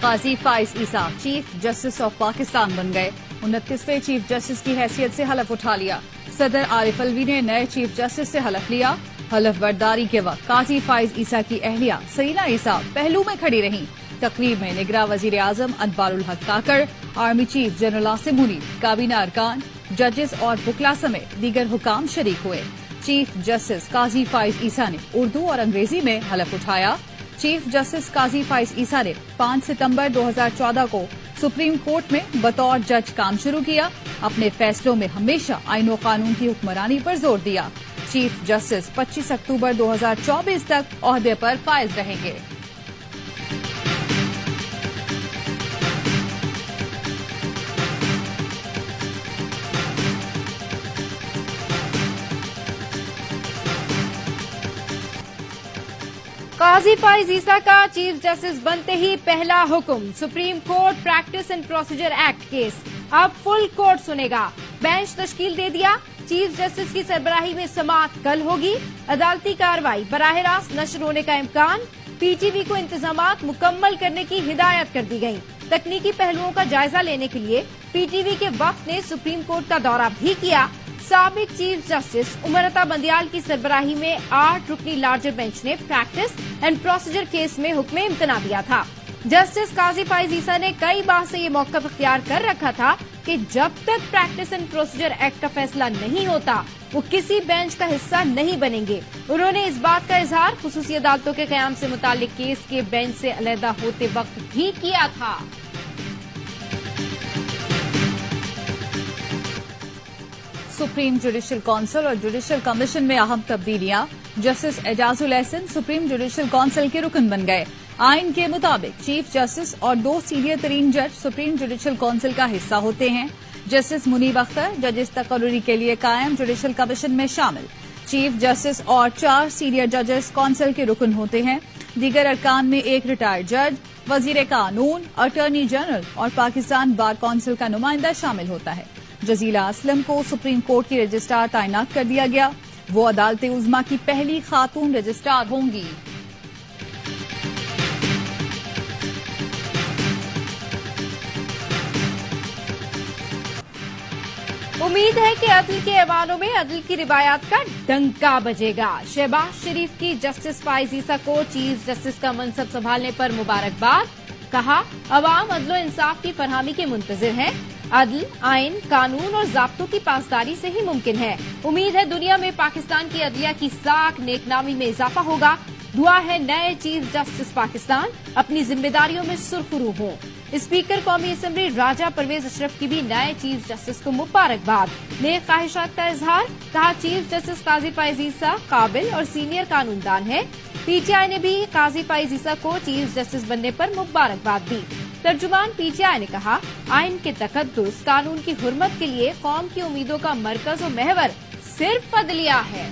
Qazi Faez Isa chief justice of Pakistan बन गए। 29वें chief justice की हैसियत से हलफ उठा लिया। सदर आरिफ अलवी ने नए चीफ जस्टिस से हलफ लिया। हलफ बर्दारी के वक्त काजी फाइज ईसा की अहलिया सरीना ईसा पहलू में खड़ी रहीं। तकरीब में निगरां वजीर आजम Anwaarul Haq Kakar, army chief general Asim Munir, काबीना अरकान, जजेस और वुकला समेत दीगर हुकाम शरीक हुए। चीफ जस्टिस काजी फाइज ईसा ने उर्दू और अंग्रेजी में हलफ उठाया। चीफ जस्टिस काजी फाइज ईसा ने 5 सितंबर 2014 को सुप्रीम कोर्ट में बतौर जज काम शुरू किया। अपने फैसलों में हमेशा आईन और कानून की हुक्मरानी पर जोर दिया। चीफ जस्टिस 25 अक्टूबर 2024 तक ओहदे पर फाइज रहेंगे। काजी फाइज ईसा का चीफ जस्टिस बनते ही पहला हुक्म, supreme court practice and procedure act case अब फुल कोर्ट सुनेगा। बेंच तश्कील दे दिया। चीफ जस्टिस की सरबराही में समाअत कल होगी। अदालती कार्रवाई बराह रास्त नशर होने का इम्कान। पीटीवी को इंतजामात मुकम्मल करने की हिदायत कर दी गई। तकनीकी पहलुओं का जायजा लेने के लिए पीटीवी के वफ्द ने सुप्रीम कोर्ट का दौरा भी किया। साबिक चीफ जस्टिस उमर अता बंदियाल की सरबराही में 8 रुकनी लार्जर बेंच ने प्रैक्टिस एंड प्रोसीजर केस में हुक्म इम्तना दिया था। जस्टिस काजी फाइज ईसा ने कई बार से ये मौक़िफ़ इख्तियार कर रखा था कि जब तक प्रैक्टिस एंड प्रोसीजर एक्ट का फैसला नहीं होता वो किसी बेंच का हिस्सा नहीं बनेंगे। उन्होंने इस बात का इजहार खुसूसी अदालतों के क़याम से मुताल्लिक केस के बेंच से अलहदा होते वक्त भी किया था। सुप्रीम जुडिशल काउंसिल और जुडिशल कमीशन में अहम तब्दीलियां। Justice Ijazul Ahsan supreme judicial council के रुकन बन गए। आइन के मुताबिक चीफ जस्टिस और 2 सीनियर तरीन जज सुप्रीम जुडिशल काउंसिल का हिस्सा होते हैं। जस्टिस मुनीब अख्तर जजेस तकर्रुरी के लिए कायम जुडिशल कमीशन में शामिल। चीफ जस्टिस और 4 सीनियर जजेस काउंसिल के रुकन होते हैं। दीगर अरकान में 1 रिटायर्ड जज, वजीर कानून, अटॉर्नी जनरल और पाकिस्तान बार काउंसिल का नुमाइंदा शामिल होता है। जजीला असलम को सुप्रीम कोर्ट की रजिस्ट्रार तैनात कर दिया गया। वो अदालत उज़्मा की पहली खातून रजिस्ट्रार होंगी। उम्मीद है कि अदल के ऐवानों में अदल की रिवायात का डंका बजेगा। शहबाज शरीफ की जस्टिस फाइज ईसा को चीफ जस्टिस का मनसब संभालने पर मुबारकबाद। कहा, अवाम अदल और इंसाफ की फरहमी के मुंतजिर हैं। अदल, आइन, कानून और ज़ाब्तों की पासदारी से ही मुमकिन है। उम्मीद है दुनिया में पाकिस्तान की अदलिया की साख नेकनामी में इजाफा होगा। दुआ है नए चीफ जस्टिस पाकिस्तान अपनी जिम्मेदारियों में सुरखरू हों। स्पीकर कौमी असम्बली राजा परवेज अशरफ की भी नए चीफ जस्टिस को मुबारकबाद। नेक ख्वाहिशात का इजहार। कहा, चीफ जस्टिस काजी फाइज ईसा काबिल और सीनियर कानूनदान है। पीटीआई ने भी काजी फाइज ईसा को चीफ जस्टिस बनने पर मुबारकबाद दी। तर्जुमान पीटीआई ने कहा, आइन के तकद्दुस, कानून की हुर्मत के लिए कौम की उम्मीदों का मरकज और महवर सिर्फ अदलिया है।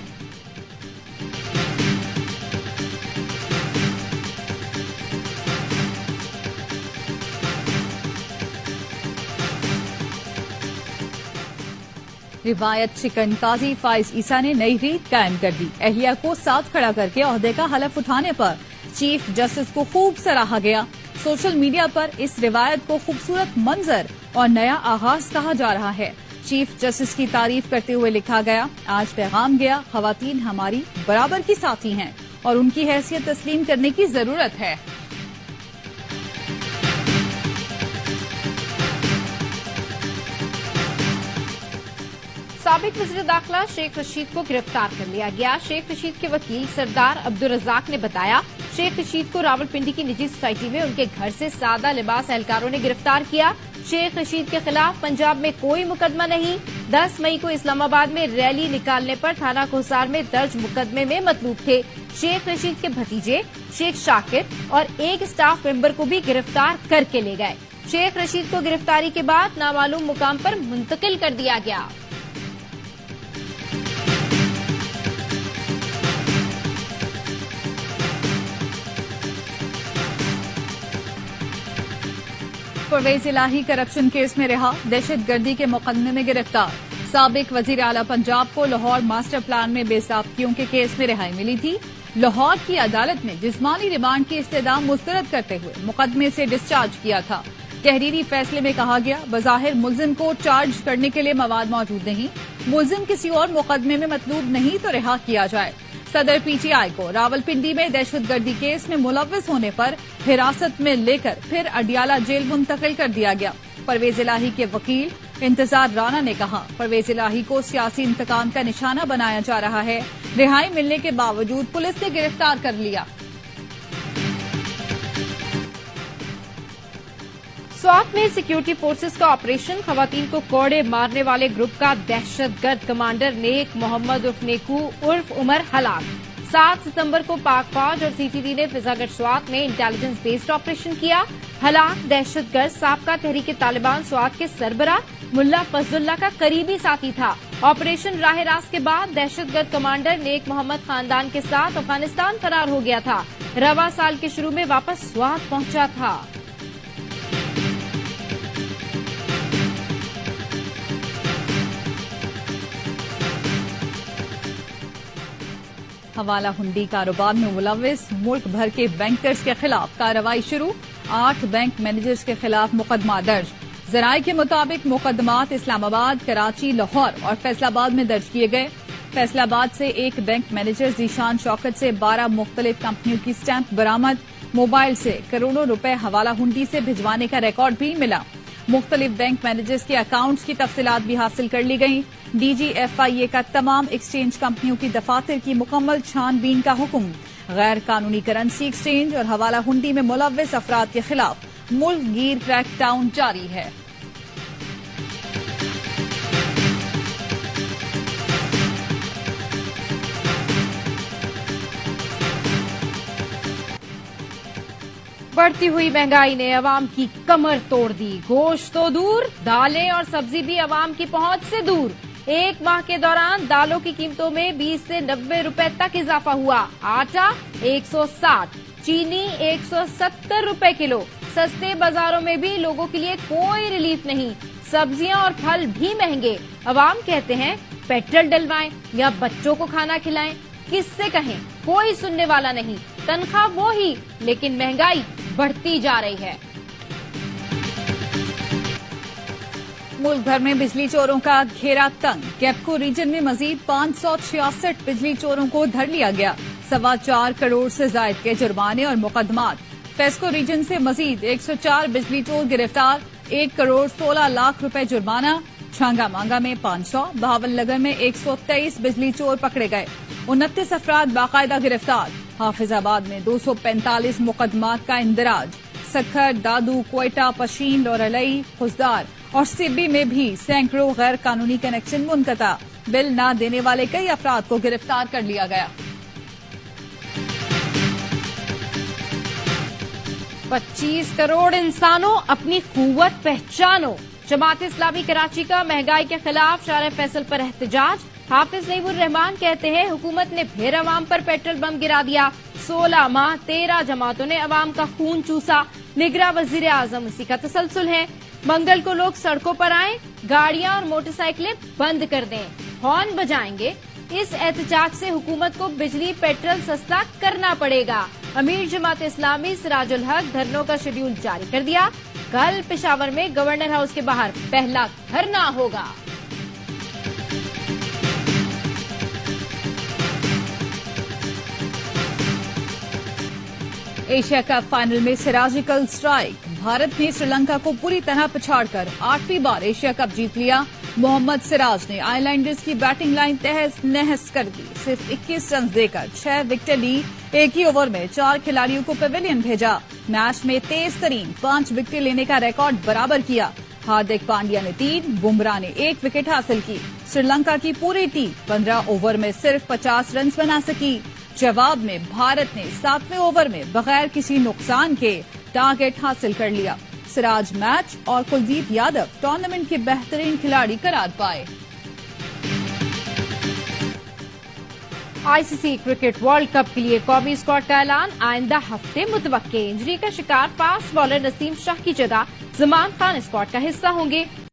रिवायत शिकन काजी फाइज ईसा ने नई रीत कायम कर दी। अहलिया को साथ खड़ा करके ओहदे का हलफ उठाने पर चीफ जस्टिस को खूब सराहा गया। सोशल मीडिया पर इस रिवायत को खूबसूरत मंजर और नया आगाज कहा जा रहा है। चीफ जस्टिस की तारीफ करते हुए लिखा गया, आज पैगाम गया, खवातीन हमारी बराबर की साथी हैं और उनकी हैसियत तस्लीम करने की जरूरत है। साबिक वज़ीर दाखिला शेख रशीद को गिरफ्तार कर लिया गया। शेख रशीद के वकील सरदार अब्दुल रज़ाक ने बताया, शेख रशीद को रावलपिंडी की निजी सोसाइटी में उनके घर से सादा लिबास एहलकारों ने गिरफ्तार किया। शेख रशीद के खिलाफ पंजाब में कोई मुकदमा नहीं। 10 मई को इस्लामाबाद में रैली निकालने पर थाना कोहसार में दर्ज मुकदमे में मतलूब थे। शेख रशीद के भतीजे शेख शाकिर और एक स्टाफ मेंबर को भी गिरफ्तार करके ले गए। शेख रशीद को गिरफ्तारी के बाद नामालूम मुकाम पर मुंतकिल कर दिया गया। परवेज इलाही करप्शन केस में रिहा, दहशतगर्दी के मुकदमे में गिरफ्तार। साबिक वजीर आला पंजाब को लाहौर मास्टर प्लान में बेसाबकियों के केस में रिहाई मिली थी। लाहौर की अदालत ने जिस्मानी रिमांड की इस्तदाम मुस्तरद करते हुए मुकदमे से डिस्चार्ज किया था। तहरीरी फैसले में कहा गया, बज़ाहिर मुल्जिम को चार्ज करने के लिए मवाद मौजूद नहीं, मुल्जिम किसी और मुकदमे में मतलूब नहीं तो रिहा किया जाए। सदर पीटीआई को रावलपिंडी में दहशतगर्दी केस में मुलव्वस होने पर हिरासत में लेकर फिर अडियाला जेल मुंतकिल कर दिया गया। परवेज इलाही के वकील इंतजार राना ने कहा, परवेज इलाही को सियासी इंतकाम का निशाना बनाया जा रहा है। रिहाई मिलने के बावजूद पुलिस ने गिरफ्तार कर लिया। स्वात में सिक्योरिटी फोर्सेस का ऑपरेशन, खवातीन को कोड़े मारने वाले ग्रुप का दहशतगर्द कमांडर नेक मोहम्मद उर्फ नेकू उर्फ उमर हलाक। 7 सितंबर को पाक फौज और सीटीडी ने फिजागढ़ स्वात में इंटेलिजेंस बेस्ड ऑपरेशन किया। हलाक दहशतगर्द साबका तहरीके तालिबान स्वात के सरबराह मुल्ला फजलुल्लाह का करीबी साथी था। ऑपरेशन राह रास्त के बाद दहशतगर्द कमांडर नेक मोहम्मद खानदान के साथ अफगानिस्तान फरार हो गया था। रवा साल के शुरू में वापस स्वात पहुंचा था। हवाला हुंडी कारोबार में मुलव्विस मुल्क भर के बैंकर्स के खिलाफ कार्रवाई शुरू। 8 बैंक मैनेजर्स के खिलाफ मुकदमा दर्ज। जराये के मुताबिक मुकदमात इस्लामाबाद, कराची, लाहौर और फैसलाबाद में दर्ज किए गए। फैसलाबाद से एक बैंक मैनेजर जीशान शौकत से 12 मुख्तलिफ कंपनियों की स्टैंप बरामद। मोबाइल से करोड़ों रुपए हवाला हुंडी से भिजवाने का रिकॉर्ड भी मिला। मुख्तलिफ बैंक मैनेजर्स के अकाउंट्स की तफसीलात भी हासिल कर ली गई। DGFIA का तमाम एक्सचेंज कंपनियों की दफातर की मुकम्मल छानबीन का हुक्म। गैर कानूनी करेंसी एक्सचेंज और हवाला हुंडी में मुलव्विस अफराद के खिलाफ मुल्क गिर क्रैकडाउन जारी है। बढ़ती हुई महंगाई ने अवाम की कमर तोड़ दी। गोश्त तो दूर, दालें और सब्जी भी अवाम की पहुंच से दूर। एक माह के दौरान दालों की कीमतों में 20 से 90 रुपए तक इजाफा हुआ। आटा 160, चीनी 170 रुपए किलो। सस्ते बाजारों में भी लोगों के लिए कोई रिलीफ नहीं। सब्जियां और फल भी महंगे। अवाम कहते हैं पेट्रोल डलवाएं या बच्चों को खाना खिलाएं। किससे कहें, कोई सुनने वाला नहीं। तनख्वाह वो ही, लेकिन महंगाई बढ़ती जा रही है। मुल्क भर में बिजली चोरों का घेरा तंग। कैपको रीजन में मजीद 566 बिजली चोरों को धर लिया गया। 4.25 करोड़ से जायद के जुर्माने और मुकदमात। फेस्को रीजन से मजीद 104 बिजली चोर गिरफ्तार। 1 करोड़ 16 लाख रुपए जुर्माना। छांगा मांगा में 500, बहावलनगर में 123 बिजली चोर पकड़े गए। 29 अफराद बाकायदा गिरफ्तार। हाफिजाबाद में 245 मुकदमात का इंदराज। सखर, दादू, कोयटा, पशीन, लोरलई, खुजदार और सिब्बी में भी सैकड़ों गैर कानूनी कनेक्शन मुनकता। बिल न देने वाले कई अफराद को गिरफ्तार कर लिया गया। 25 करोड़ इंसानों, अपनी कुव्वत पहचानो। जमात इस्लामी कराची का महंगाई के खिलाफ शारे फैसल पर एहतजाज। हाफिज नईमुर रहमान कहते हैं हुकूमत ने फिर अवाम पर पेट्रोल बम गिरा दिया। 16 माह 13 जमातों ने अवाम का खून चूसा। निगरां वजीर आजम इसी का तसलसल है। मंगल को लोग सड़कों पर आएं, गाड़ियां और मोटरसाइकिलें बंद कर दें, हॉर्न बजाएंगे। इस एहतजाज से हुकूमत को बिजली पेट्रोल सस्ता करना पड़ेगा। अमीर जमात इस्लामी सिराजुल हक धरनों का शेड्यूल जारी कर दिया। कल पेशावर में गवर्नर हाउस के बाहर पहला धरना होगा। एशिया कप फाइनल में सिराजिकल स्ट्राइक। भारत ने श्रीलंका को पूरी तरह पछाड़कर 8वीं बार एशिया कप जीत लिया। मोहम्मद सिराज ने आइलैंडर्स की बैटिंग लाइन तहस नहस कर दी। सिर्फ 21 रन देकर 6 विकेट ली। एक ही ओवर में 4 खिलाड़ियों को पेविलियन भेजा। मैच में तेज तरीन 5 विकेट लेने का रिकॉर्ड बराबर किया। हार्दिक पांड्या ने 3, बुमराह ने 1 विकेट हासिल की। श्रीलंका की पूरी टीम 15 ओवर में सिर्फ 50 रन बना सकी। जवाब में भारत ने 7वें ओवर में बगैर किसी नुकसान के टारगेट हासिल कर लिया। सिराज मैच और कुलदीप यादव टूर्नामेंट के बेहतरीन खिलाड़ी करार पाए। आईसीसी क्रिकेट वर्ल्ड कप के लिए कौमी स्क्वाड का ऐलान आइंदा हफ्ते मुतवक्के। इंजरी का शिकार फास्ट बॉलर नसीम शाह की जगह जमान खान स्क्वाड का हिस्सा होंगे।